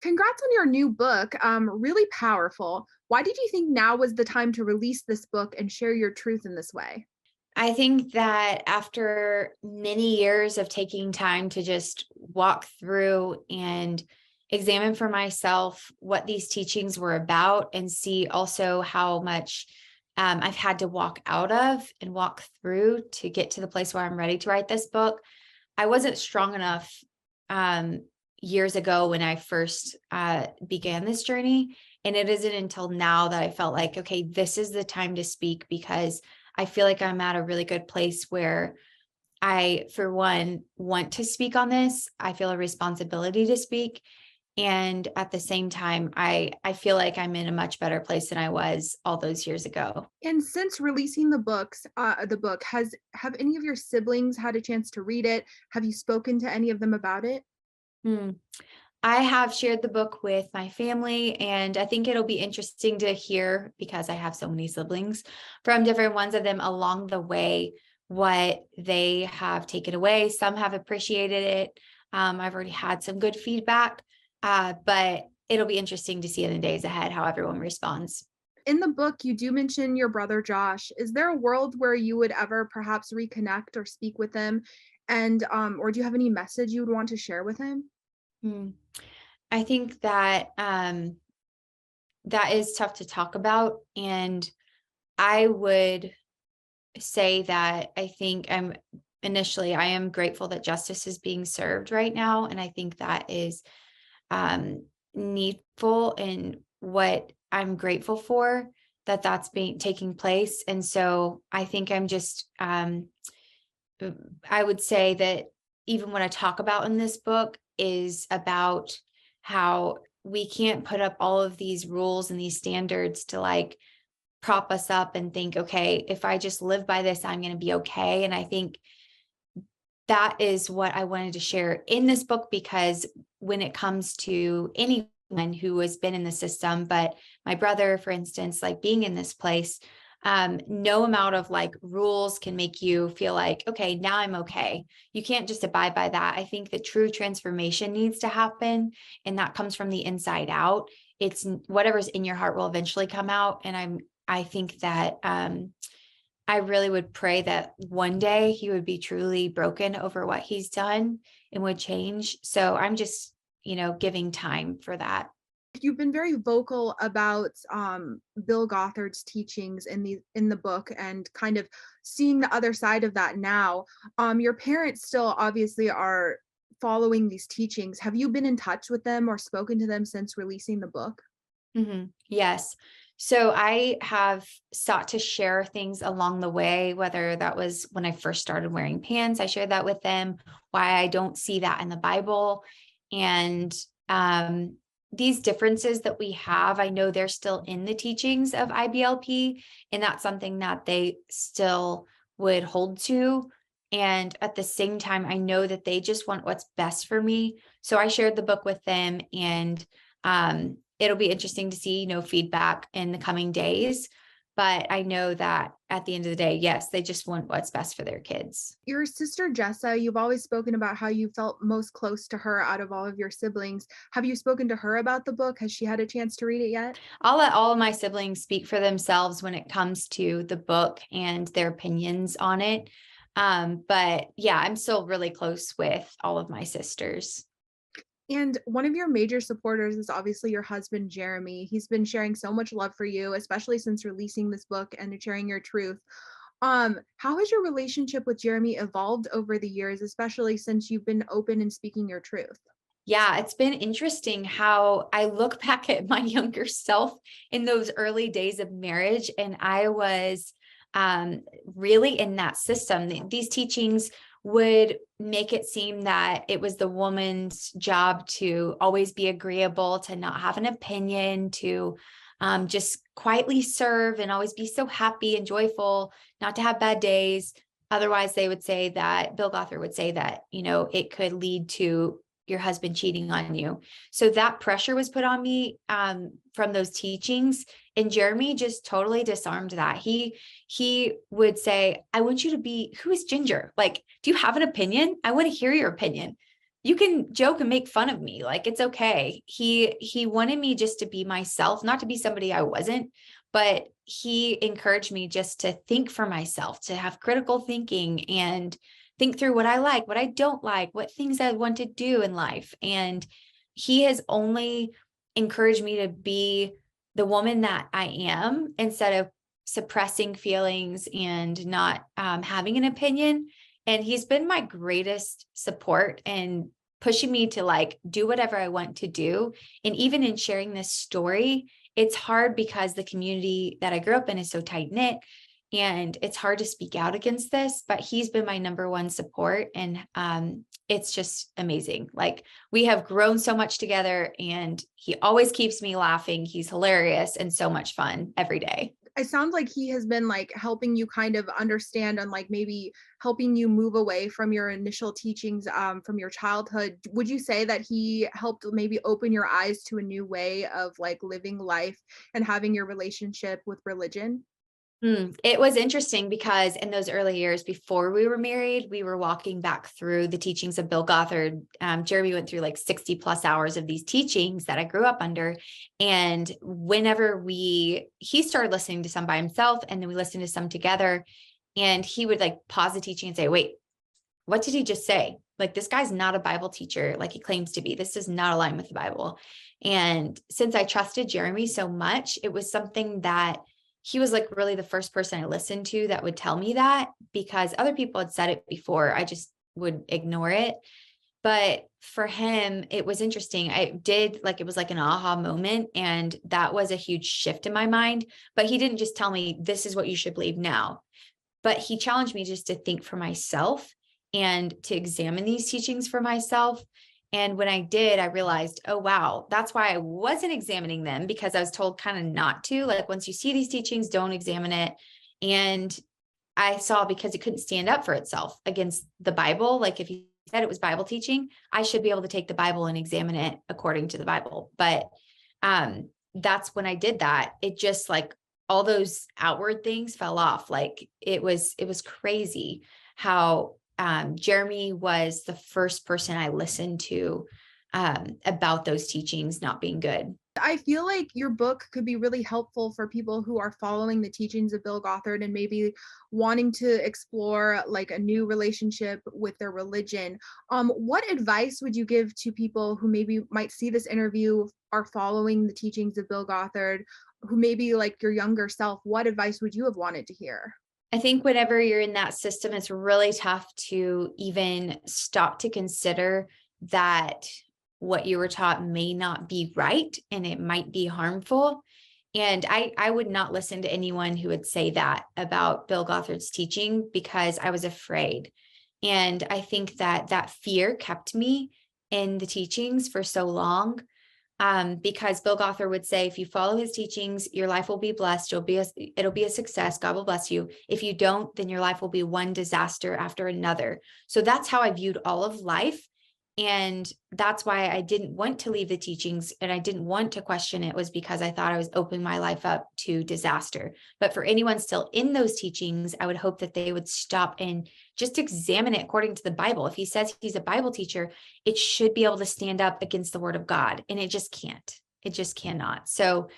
Congrats on your new book. Really powerful. Why did you think now was the time to release this book and share your truth in this way? I think that after many years of taking time to just walk through and examine for myself what these teachings were about and see also how much I've had to walk out of and walk through to get to the place where I'm ready to write this book. I wasn't strong enough um, years ago when I first began this journey. And it isn't until now that I felt like, okay, this is the time to speak because I feel like I'm at a really good place where I, for one, want to speak on this. I feel a responsibility to speak. And at the same time, I feel like I'm in a much better place than I was all those years ago. And since releasing the book, have any of your siblings had a chance to read it? Have you spoken to any of them about it? Hmm. I have shared the book with my family, and I think it'll be interesting to hear because I have so many siblings from different ones of them along the way, what they have taken away. Some have appreciated it. I've already had some good feedback, but it'll be interesting to see in the days ahead how everyone responds. In the book, you do mention your brother Josh. Is there a world where you would ever perhaps reconnect or speak with him? And or do you have any message you would want to share with him? Hmm. I think that that is tough to talk about, and I would say that I think I am grateful that justice is being served right now. And I think that is needful and what I'm grateful for that that's being taking place. And so I think I'm just, I would say that even what I talk about in this book is about how we can't put up all of these rules and these standards to like prop us up and think, okay, if I just live by this, I'm going to be okay. And I think that is what I wanted to share in this book, because when it comes to anyone who has been in the system, but my brother, for instance, like being in this place, no amount of like rules can make you feel like, okay, now I'm okay. You can't just abide by that. I think the true transformation needs to happen, and that comes from the inside out. It's whatever's in your heart will eventually come out. And I think that I really would pray that one day he would be truly broken over what he's done and would change. So I'm just, giving time for that. You've been very vocal about Bill Gothard's teachings in the book and kind of seeing the other side of that now. Your parents still obviously are following these teachings. Have you been in touch with them or spoken to them since releasing the book? Yes. So I have sought to share things along the way, whether that was when I first started wearing pants, I shared that with them, why I don't see that in the Bible. And these differences that we have, I know they're still in the teachings of IBLP, and that's something that they still would hold to. And at the same time, I know that they just want what's best for me. So I shared the book with them, and it'll be interesting to see, feedback in the coming days. But I know that at the end of the day, yes, they just want what's best for their kids. Your sister Jessa, you've always spoken about how you felt most close to her out of all of your siblings. Have you spoken to her about the book? Has she had a chance to read it yet? I'll let all of my siblings speak for themselves when it comes to the book and their opinions on it. But yeah, I'm still really close with all of my sisters. And one of your major supporters is obviously your husband, Jeremy. He's been sharing so much love for you, especially since releasing this book and sharing your truth. How has your relationship with Jeremy evolved over the years, especially since you've been open and speaking your truth? Yeah, it's been interesting how I look back at my younger self in those early days of marriage, and I was really in that system. These teachings would make it seem that it was the woman's job to always be agreeable, to not have an opinion, to just quietly serve and always be so happy and joyful, not to have bad days. Otherwise, they would say that Bill Gothard would say that, it could lead to your husband cheating on you. So that pressure was put on me from those teachings. And Jeremy just totally disarmed that. He would say, I want you to be, who is Ginger? Like, do you have an opinion? I want to hear your opinion. you can joke and make fun of me. Like, it's okay. He wanted me just to be myself, not to be somebody I wasn't, but he encouraged me just to think for myself, to have critical thinking and think through what I like, what I don't like, what things I want to do in life. And he has only encouraged me to be the woman that I am instead of suppressing feelings and not having an opinion. And he's been my greatest support and pushing me to like do whatever I want to do. And even in sharing this story, it's hard because the community that I grew up in is so tight knit, and it's hard to speak out against this, but he's been my number one support. And it's just amazing. Like, we have grown so much together, and he always keeps me laughing. He's hilarious and so much fun every day. It sounds like he has been like helping you kind of understand and like maybe helping you move away from your initial teachings from your childhood. Would you say that he helped maybe open your eyes to a new way of like living life and having your relationship with religion? It was interesting because in those early years before we were married, we were walking back through the teachings of Bill Gothard. Jeremy went through like 60 plus hours of these teachings that I grew up under. And whenever he started listening to some by himself, and then we listened to some together, and he would like pause the teaching and say, wait, what did he just say? Like, this guy's not a Bible teacher like he claims to be. This does not align with the Bible. And since I trusted Jeremy so much, it was something that he was like really the first person I listened to that would tell me that, because other people had said it before. I just would ignore it. But for him, it was interesting. It was like an aha moment. And that was a huge shift in my mind. But he didn't just tell me, this is what you should believe now. But he challenged me just to think for myself and to examine these teachings for myself. And when I did, I realized, oh, wow, that's why I wasn't examining them, because I was told kind of not to. Like, once you see these teachings, don't examine it. And I saw, because it couldn't stand up for itself against the Bible. Like, if he said it was Bible teaching, I should be able to take the Bible and examine it according to the Bible. But that's when I did that. It just like all those outward things fell off. Like, it was crazy how Jeremy was the first person I listened to about those teachings not being good. I feel like your book could be really helpful for people who are following the teachings of Bill Gothard and maybe wanting to explore like a new relationship with their religion. What advice would you give to people who maybe might see this interview, are following the teachings of Bill Gothard, who maybe like your younger self? What advice would you have wanted to hear? I think whenever you're in that system, it's really tough to even stop to consider that what you were taught may not be right and it might be harmful. And I would not listen to anyone who would say that about Bill Gothard's teaching, because I was afraid. And I think that fear kept me in the teachings for so long. Because Bill Gothard would say, if you follow his teachings, your life will be blessed. It'll be a success. God will bless you. If you don't, then your life will be one disaster after another. So that's how I viewed all of life. And that's why I didn't want to leave the teachings and I didn't want to question it, was because I thought I was opening my life up to disaster. But for anyone still in those teachings, I would hope that they would stop and just examine it according to the Bible. If he says he's a Bible teacher, it should be able to stand up against the word of God. And it just can't. It just cannot. So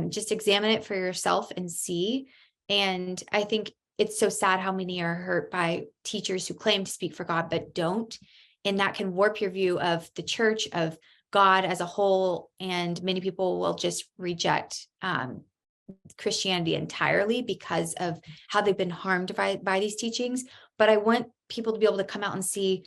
just examine it for yourself and see. And I think it's so sad how many are hurt by teachers who claim to speak for God, but don't. And that can warp your view of the church, of God as a whole. And many people will just reject Christianity entirely because of how they've been harmed by these teachings. But I want people to be able to come out and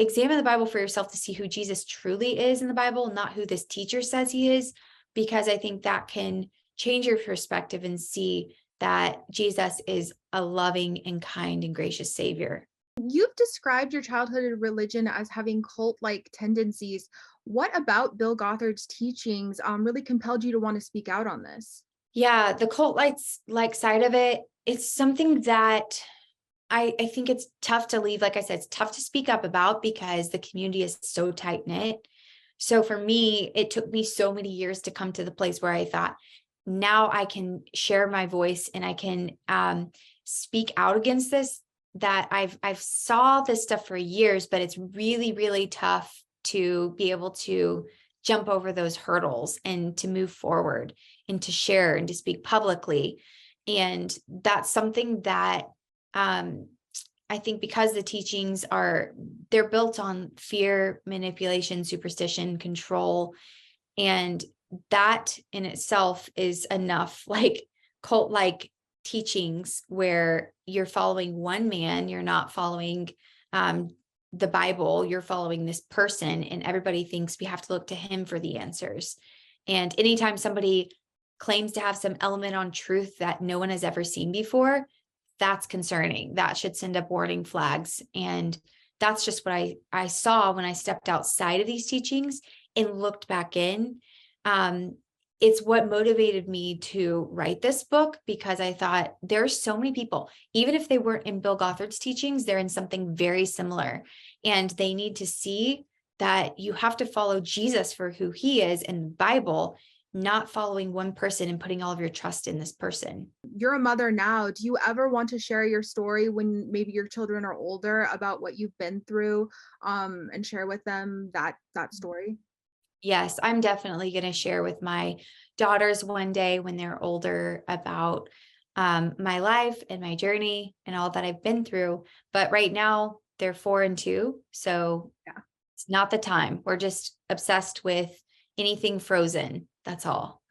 examine the Bible for yourself to see who Jesus truly is in the Bible, not who this teacher says he is, because I think that can change your perspective and see that Jesus is a loving and kind and gracious Savior. You've described your childhood religion as having cult-like tendencies. What about Bill Gothard's teachings really compelled you to want to speak out on this? Yeah, the cult like side of it, it's something that I think it's tough to leave. Like I said, it's tough to speak up about because the community is so tight knit. So for me, it took me so many years to come to the place where I thought, now I can share my voice and I can speak out against this that I've saw this stuff for years, but it's really, really tough to be able to jump over those hurdles and to move forward and to share and to speak publicly. And that's something that I think, because the teachings they're built on fear, manipulation, superstition, control, and that in itself is enough, like cult like teachings where you're following one man, you're not following um, the Bible, you're following this person, and everybody thinks we have to look to him for the answers. And anytime somebody claims to have some element on truth that no one has ever seen before, that's concerning. That should send up warning flags. And that's just what I saw when I stepped outside of these teachings and looked back in. It's what motivated me to write this book, because I thought there's so many people, even if they weren't in Bill Gothard's teachings, they're in something very similar, and they need to see that you have to follow Jesus for who he is in the Bible, not following one person and putting all of your trust in this person. You're a mother now. Do you ever want to share your story when maybe your children are older about what you've been through, and share with them that story? Yes, I'm definitely going to share with my daughters one day when they're older about my life and my journey and all that I've been through. But right now, they're 4 and 2. So Yeah. it's not the time. We're just obsessed with anything frozen. That's all.